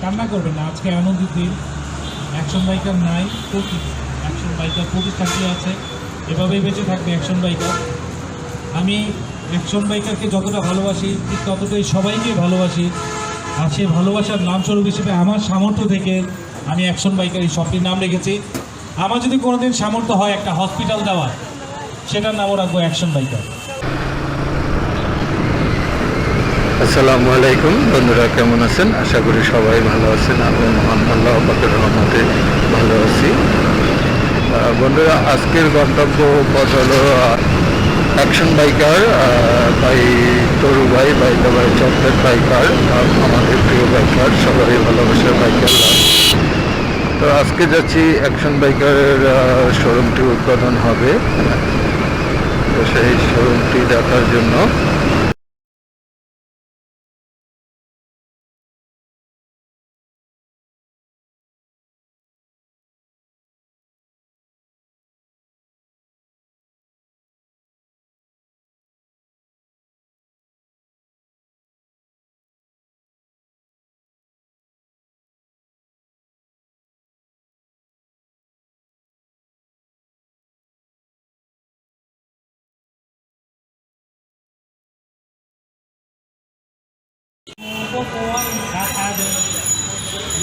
কান্না করবেন না, আজকে আনন্দের দিন। অ্যাকশন বাইকার নাই, প্রতি অ্যাকশন বাইকার প্রতিষ্ঠানটি আছে, এভাবেই বেঁচে থাকবে অ্যাকশন বাইকার। আমি অ্যাকশন বাইকারকে যতটা ভালোবাসি ঠিক ততটাই সবাইকে ভালোবাসি। আর সেই ভালোবাসার নামস্বরূপ হিসেবে আমার সামর্থ্য থেকে আমি অ্যাকশন বাইকার এই শপটির নাম রেখেছি। আমার যদি কোনোদিন সামর্থ্য হয় একটা হসপিটাল দেওয়ার, সেটার নামও রাখবো অ্যাকশন বাইকার। আসসালামু আলাইকুম বন্ধুরা, কেমন আছেন? আশা করি সবাই ভালো আছেন। আমি মহান আল্লাহ পাকের রহমতে ভালো আছি। বন্ধুরা, আজকের গন্তব্য পথ হলো অ্যাকশন বাইকার বাই তরু ভাই, বাই চকলেট বাইকার, আমাদের প্রিয় বাইকার, সবারই ভালোবাসার বাইকার। তো আজকে যাচ্ছি অ্যাকশন বাইকারের শোরুমটি উদ্বোধন হবে, তো সেই শোরুমটি দেখার জন্য।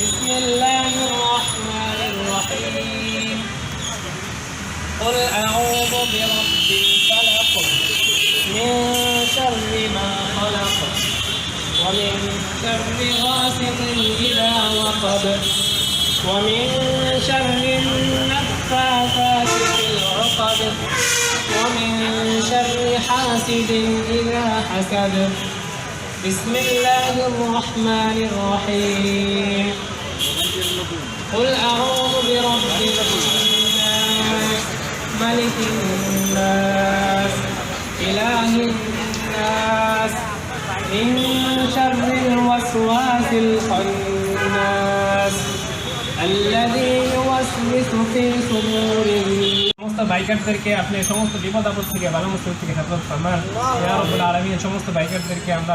بسم الله الرحمن الرحيم قل أعوذ برب الفلق من شر ما خلق ومن شر غاسق إذا وقب ومن شر النفاثات في العقد ومن شر حاسد إذا حسد بسم الله الرحمن الرحيم قل أعوذ برب الناس ملك الناس إله الناس من شر الوسواس الخناس الذي يوسوس في صدور সমস্ত বাইকারদেরকে আপনি সমস্ত বিপদ আপদ থেকে ভালো মুসিবত থেকে হেফাজত ফরমান ইয়া রাব্বুল আলামিন। সমস্ত বাইকারদেরকে আমরা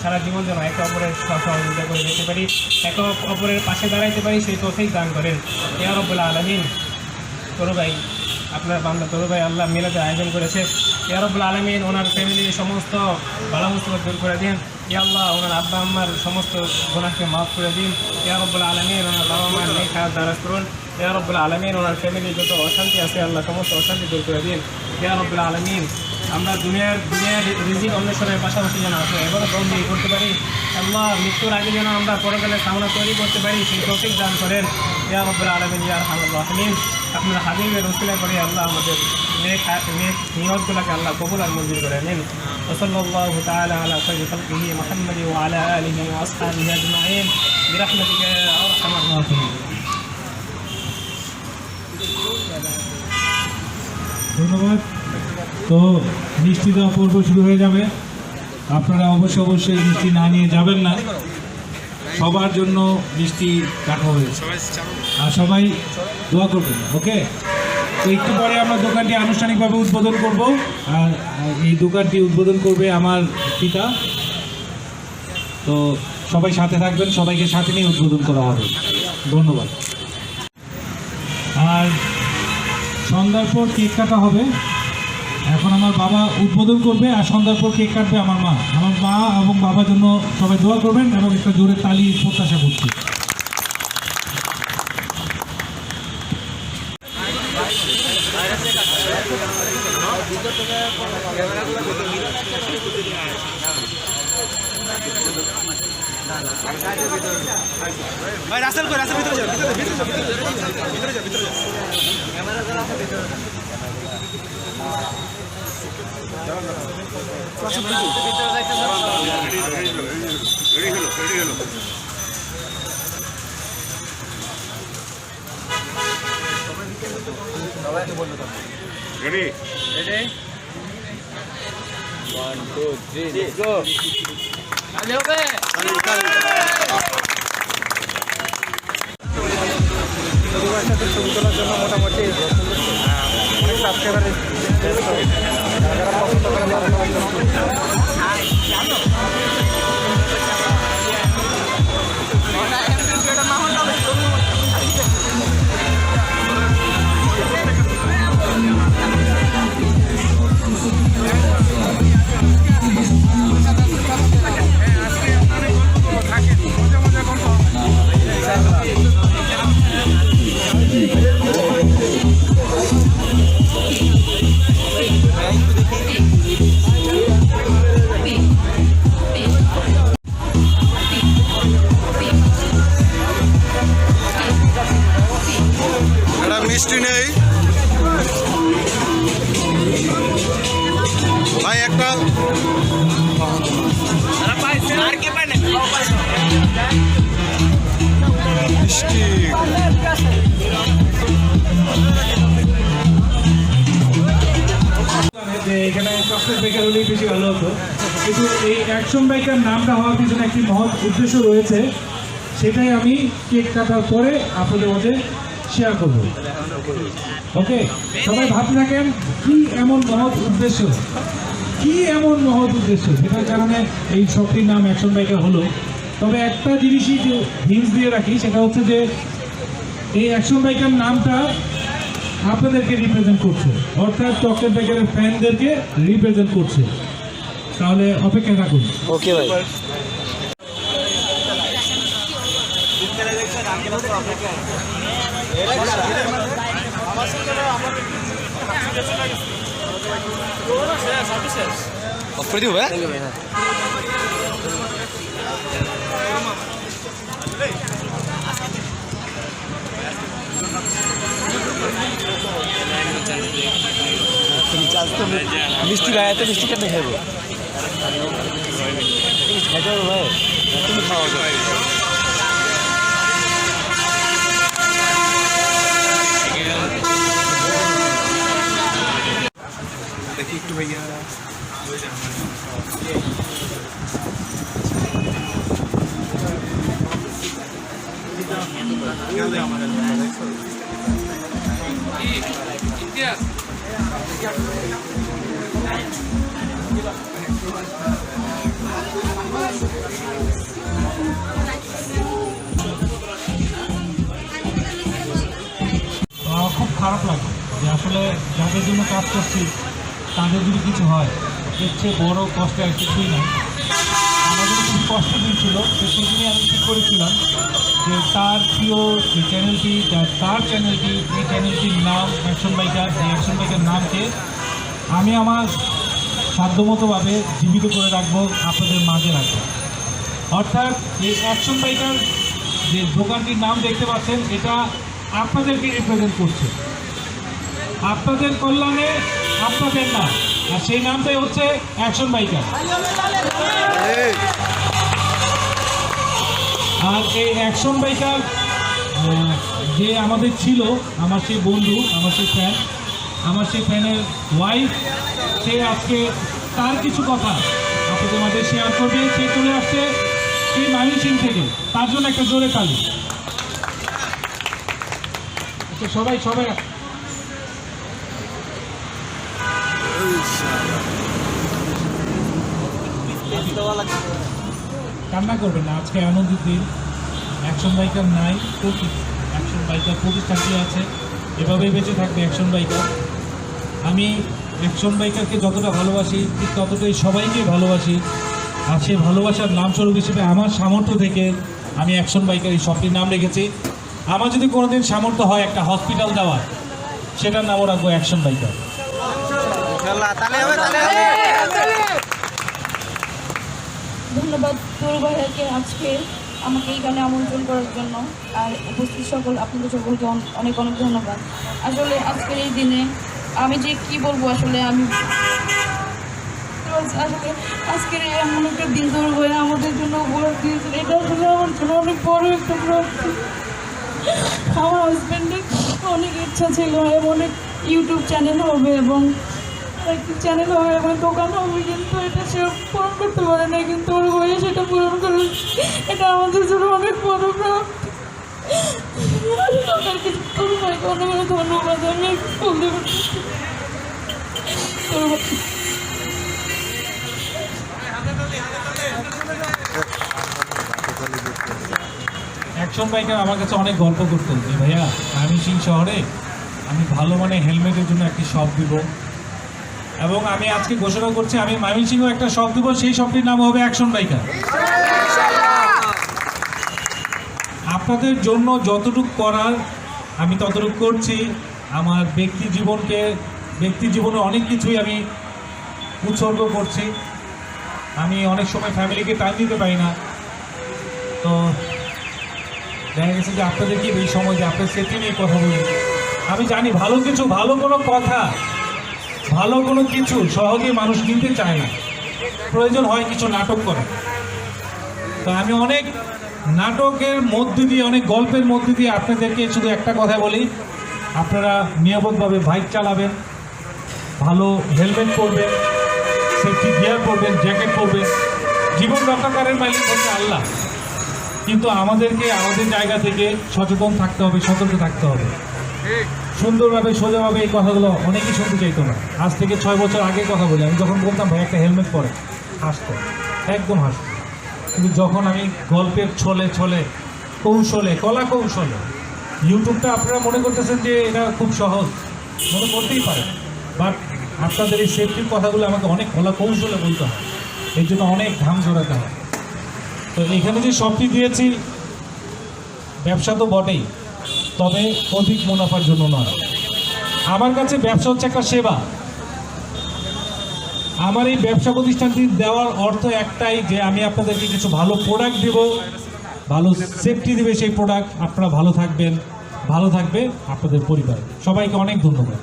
সারা জীবন যেন একে অপরের সহযোগিতা করে যেতে পারি, একে অপরের পাশে দাঁড়াইতে পারি, সেই তৌফিক দান করেন ইয়া রাব্বুল আলামিন। তরু ভাই, আপনার বান্দা তরু ভাই আল্লাহ মিলাদের আয়োজন করেছে, ইয়া রাব্বুল আলামিন ওনার ফ্যামিলির সমস্ত ভালো মুসিবত দূর করে দিন ইয়া আল্লাহ। ওনার আব্বা আম্মার সমস্ত গুনাহকে মাফ করে দিন ইয়া রাব্বুল আলামিন। ওনার বাবা মার নেক হায়াত দারাজ করুন ইয়া রাব্বুল আলামিন। ওনার ফ্যামিলির যত অশান্তি আছে আল্লাহ সমস্ত অশান্তি দূর করে দিন ইয়া রাব্বুল আলামিন। আমরা দুনিয়ার রিজিক অন্বেষণের পাশাপাশি যেন আসলে এবারও বন্দি করতে পারি আল্লাহ। মৃত্যুর আগে যেন আমরা পরকালের সামনা তৈরি করতে পারি, সেই তৌফিক দান করেন ইয়া রাব্বুল আলামিন ইয়া আরহামুর রাহিমিন। আপনার হাবিবের ওসিলা করে আল্লাহ আমাদের নেক নিয়তগুলোকে আল্লাহ কবুল আর মঞ্জুর করে নিন। ওয়াসাল্লাল্লাহু তাআলা আলা খায়রি খালকিহি মুহাম্মাদ ওয়া আলা আলিহি ওয়া আসহাবিহি আজমাইন বিরহমাতিকা ইয়া আরহামার রাহিমিন। ধন্যবাদ। তো মিষ্টি দেওয়া পর্ব শুরু হয়ে যাবে। আপনারা অবশ্যই মিষ্টি না নিয়ে যাবেন না, সবার জন্য মিষ্টি রাখা হয়েছে আর সবাই দোয়া করবেন, ওকে? তো একটু পরে আমরা দোকানটি আনুষ্ঠানিকভাবে উদ্বোধন করব, আর এই দোকানটি উদ্বোধন করবে আমার পিতা। তো সবাই সাথে থাকবেন, সবাইকে সাথে নিয়ে উদ্বোধন করা হবে। ধন্যবাদ। আর সন্ধ্যার পর কেক কাটা হবে। এখন আমার বাবা উদ্বোধন করবে, আর সন্ধ্যার পর কেক কাটবে আমার মা। আমার মা এবং বাবার জন্য সবাই দোয়া করবেন এবং একটা জোরে তালি প্রত্যাশা করছি। ভাই রাসেল কই, রাসেল ভিতরে যাও, ভিতরে যাও। ক্যামেরা যারা আছে ভিতরে রেডি 1 2 3 লেটস গো। আগে হবে পরিবারের সাথে ছবি তোলার জন্য মোটামুটি অনেক সাবস্ক্রাইবার যারা পছন্দ করে যে এখানে চকলেট বেকার হলেই বেশি ভালো হতো, কিন্তু এই অ্যাকশন বাইকার নামটা হওয়ার পিছনে একটি মহৎ উদ্দেশ্য রয়েছে, সেটাই আমি কেক কাটার পরে আপনাদের মধ্যে শেয়ার করব। ওকে, সবাই ভাবতে থাকেন কি এমন মহৎ উদ্দেশ্য, কি এমন মহৎ উদ্দেশ্য যেটার কারণে এই শপটির নাম অ্যাকশন বাইকার হলো। তবে একটা জিনিসই যে হিন্স দিয়ে রাখি, সেটা হচ্ছে যে এই অ্যাকশন বাইকার নামটা আপনাদেরকে রিপ্রেজেন্ট করছে, অর্থাৎ চকলেট বাইকারের ফ্যানদেরকে রিপ্রেজেন্ট করছে। তাহলে অপেক্ষা থাকুন। ওকে ভাই। অফ করে দিব ভাই। মিষ্টি ভাই, এত মিষ্টি কেন খাবো? খাইতে হবে ভাই, তুমি খাওয়া ভাই। দেখি একটু ভাইয়া। খুব খারাপ লাগে যে আসলে যাদের জন্য কাজ করছি তাদের যদি কিছু হয়, এর চেয়ে বড় কষ্ট আর কিছুই নাই। আমার জন্য খুব কষ্ট দিয়েছিল, তো সেদিনই আমি ঠিক করেছিলাম যে তার প্রিয় যে চ্যানেলটি, তার চ্যানেলটি, এই চ্যানেলটির নাম অ্যাকশন বাইকার, এই অ্যাকশন বাইকার নামকে আমি আমার সাধ্যমতোভাবে জীবিত করে রাখবো, আপনাদের মাঝে রাখবো। অর্থাৎ এই অ্যাকশন বাইকার যে দোকানটির নাম দেখতে পাচ্ছেন, এটা আপনাদেরকে রিপ্রেজেন্ট করছে, আপনাদের কল্যাণে, আপনাদের নাম, আর সেই নামটাই হচ্ছে অ্যাকশন বাইকার। আর এই অ্যাকশন বাইকার যে আমাদের ছিল, আমার সেই বন্ধু, আমার সেই ফ্যান, আমার সেই ফ্যানের ওয়াইফ, সে আজকে তার কিছু কথা আপনাদের মাঝে শেয়ার করবে। সে চলে আসছে সেই ময়মনসিংহ থেকে, তার জন্য একটা জোরে তালি। সবাই সবাই কান্না করবেন না, আজকে আনন্দের দিন। অ্যাকশন বাইকার নাই, অ্যাকশন বাইকার প্রতিষ্ঠানটি আছে, এভাবেই বেঁচে থাকবে অ্যাকশন বাইকার। আমি অ্যাকশন বাইকারকে যতটা ভালোবাসি, ঠিক ততটাই সবাইকে ভালোবাসি। আর সেই ভালোবাসার নামস্বরূপ হিসেবে আমার সামর্থ্য থেকে আমি অ্যাকশন বাইকার এই শপটির নাম রেখেছি। আমার যদি কোনোদিন সামর্থ্য হয় একটা হসপিটাল দেওয়ার, সেটার নামও রাখবো অ্যাকশন বাইকার। ধন্যবাদ তোর ভাইয়াকে আজকে আমাকে এই গানে আমন্ত্রণ করার জন্য, আর উপস্থিত সকল আপনাদের সকলকে অনেক অনেক ধন্যবাদ। আসলে আজকের এই দিনে আমি যে কি বলবো, আসলে আমি আসলে আজকের এমন একটা দিন তোর ভাইয়া আমাদের জন্য উপহার দিয়েছেন, এটা আসলে আমার জন্য অনেক বড় একটা প্রাপ্তি। আমার হাজব্যান্ডের অনেক ইচ্ছা ছিল এবং অনেক ইউটিউব চ্যানেল হবে এবং একটি চ্যানেল হবে এবং দোকান হবে, কিন্তু এটা সে পূরণ করতে পারে না, কিন্তু ওর হয়ে সেটা পূরণ করে। এটা আমাদের জন্য অনেক বড় প্রাপ্তি। তোর ভাইকে অনেক অনেক ধন্যবাদ। আমি বলতে পারছি অ্যাকশন বাইকার আমার কাছে অনেক গল্প করতেন যে ভাইয়া ময়মনসিংহ শহরে আমি ভালো মানে হেলমেটের জন্য একটি শপ দিব, এবং আমি আজকে ঘোষণা করছি আমি ময়মনসিংহ একটা শপ দিব, সেই শপটির নাম হবে অ্যাকশন বাইকার। আপনাদের জন্য যতটুকু করার আমি ততটুকু করছি। আমার ব্যক্তি জীবনে অনেক কিছুই আমি উৎসর্গ করছি। আমি অনেক সময় ফ্যামিলিকে টাইম দিতে পারি না, তো দেখা গেছে যে আপনাদেরকে এই সময় যে আপনার সেটি নিয়ে কথা বলি। আমি জানি ভালো কোনো কথা, ভালো কোনো কিছু সহজে মানুষ নিতে চায় না, প্রয়োজন হয় কিছু নাটক করা। তো আমি অনেক নাটকের মধ্যে দিয়ে, অনেক গল্পের মধ্যে দিয়ে আপনাদেরকে শুধু একটা কথা বলি, আপনারা নিরাপদভাবে বাইক চালাবেন, ভালো হেলমেট পরবেন, সেফটি গিয়ার পরবেন, জ্যাকেট পরবেন। জীবন রক্ষাকারের মালিক হচ্ছে আল্লাহ, কিন্তু আমাদেরকে আমাদের জায়গা থেকে সচেতন থাকতে হবে, সতর্ক থাকতে হবে। সুন্দরভাবে সোজাভাবে এই কথাগুলো অনেকেই শুনতে চাইতো না। আজ থেকে 6 বছর আগে কথা বলি, আমি যখন বলতাম ভাই একটা হেলমেট পরে, হাসতো, একদম হাসতো। কিন্তু যখন আমি গল্পের ছলে কৌশলে, কলা কৌশলে, ইউটিউবটা আপনারা মনে করতেছেন যে এটা খুব সহজ, মনে করতেই পারে, বাট আপনাদের এই সেফটির কথাগুলো আমাকে অনেক কলা কৌশলে বলতে হয়, এর জন্য অনেক ঘাম ঝরাতে হয়। তো এখানে যে সবটি দিয়েছি, ব্যবসা তো বটেই, তবে অধিক মুনাফার জন্য নয়। আমার কাছে ব্যবসা হচ্ছে একটা সেবা। আমার এই ব্যবসা প্রতিষ্ঠানটি দেওয়ার অর্থ একটাই, যে আমি আপনাদেরকে কিছু ভালো প্রোডাক্ট দেব, ভালো সেফটি দেবে সেই প্রোডাক্ট, আপনারা ভালো থাকবেন, ভালো থাকবে আপনাদের পরিবার। সবাইকে অনেক ধন্যবাদ।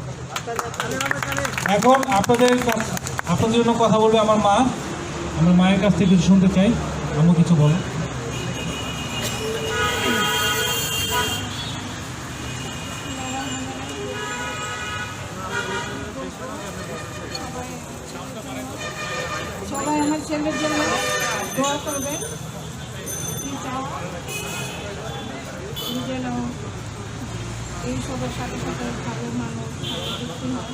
এখন আপনাদের জন্য কথা বলবে আমার মা। আমার মায়ের কাছ থেকে কিছু শুনতে চাই। আমি কিছু বলো। সবাই আমার ছেলের জন্য দোয়া করবেন, যেন এই সবার সাথে সাথে ভালো মানুষ দেখতে হয়।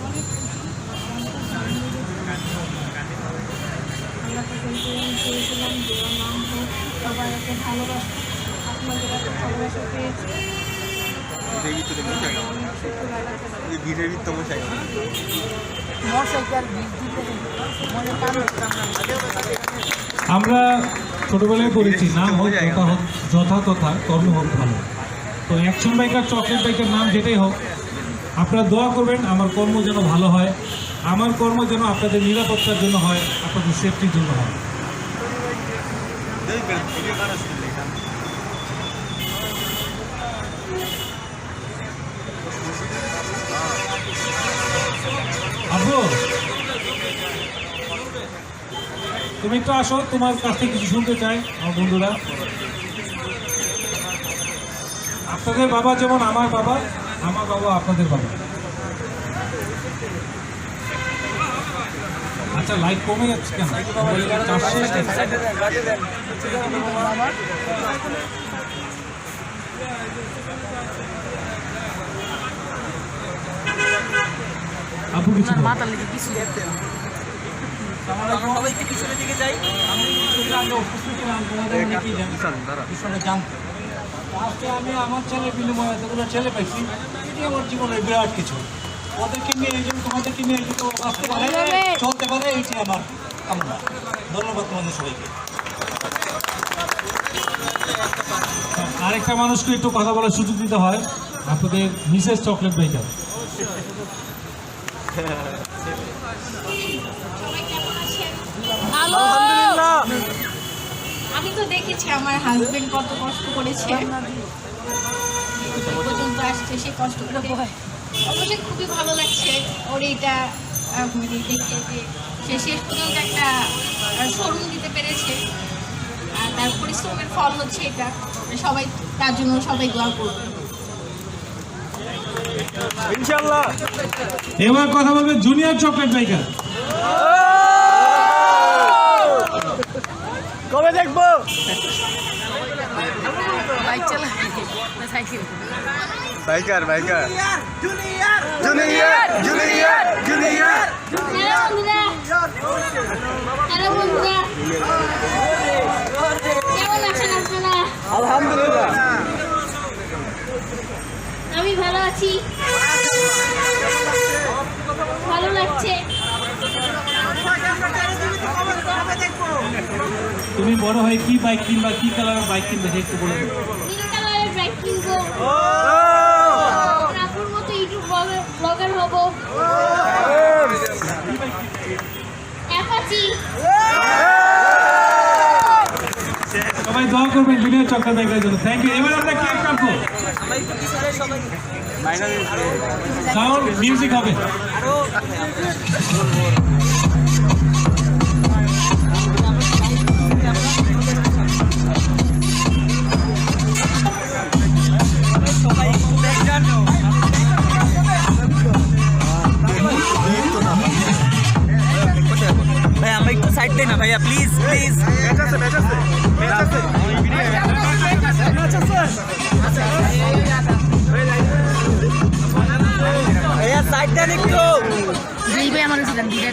অনেক আল্লাহ কাছে চেয়েছিলাম যে নাম হোক, সবাই একে ভালোবাসা, আপনাদের এত ভালোবাসা পেয়েছি। আমরা ছোটবেলায় করেছি, নাম হোক যথাতথা, কর্ম হোক ভালো। তো অ্যাকশন বাইকার, চকলেট বাইকের নাম যেটাই হোক, আপনারা দোয়া করবেন আমার কর্ম যেন ভালো হয়, আমার কর্ম যেন আপনাদের নিরাপত্তার জন্য হয়, আপনাদের সেফটির জন্য হয়। আব্বু, তুমি একটু আসো, তোমার কাছ থেকে কিছু শুনতে চাই। আমার বন্ধুরা, আপনাদের বাবা যেমন আমার বাবা, আমার বাবা আপনাদের বাবা। আচ্ছা, লাইট কমে যাচ্ছে কেন? আপু কিছু আমি আমার ছেলে বিনিময়ে এতগুলো ছেলে পাইছি, এটি আমার জীবনের বিরাট কিছু। ওদেরকে নিয়ে একজন, তোমাদেরকে নিয়ে একজন বাঁচতে পারে, চলতে পারে, এইটি আমার কামনা। ধন্যবাদ তোমাদের সবাইকে। আরেকটা মানুষকে একটু কথা বলার সুযোগ দিতে হয়, আপনাদের মিসেস চকলেট বাইকার। আমি তো দেখেছি আমার হাজবেন্ড কত কষ্ট করেছে, পর্যন্ত আসছে, সে কষ্ট করে। অবশ্যই খুবই ভালো লাগছে ওর এইটা দেখে, যে সে শেষ পর্যন্ত একটা শোরুম দিতে পেরেছে, আর তার পরিশ্রমের ফল হচ্ছে এটা। সবাই তার জন্য সবাই দোয়া করবে ইনশাআল্লাহ। এবার কথা বলবে জুনিয়র চকলেট বাইকার। কবে দেখবো? Biker biker junior junior junior junior. Hello বন্ধুরা, কেমন আছেন আপনারা? আলহামদুলিল্লাহ, আমি ভালো আছি, ভালো লাগছে। তুমি বড় হয়ে কি বাইক কিনবা, কি কালারের বাইক কিনবে সেটা একটু বলে দেবো। নীল কালারের বাইক কিনবো, আপুর মতো ইউটিউব ব্লগার হবো, অ্যাপাচি। সবাই দোয়া করবেন জুনিয়র চকলেট বাইকের জন্য। Thank you. এবার আমরা কেক কাটবো, সাউন্ড মিউজিক হবে। সবাই দেই না ভাইয়া, প্লিজ প্লিজ। ম্যাচ আছে, ম্যাচ আছে, ম্যাচ আছে, ম্যাচ আছে। ভাইয়া সাইড দেন একটু। দুই ভাই আমার কাছে দেন, দুইটা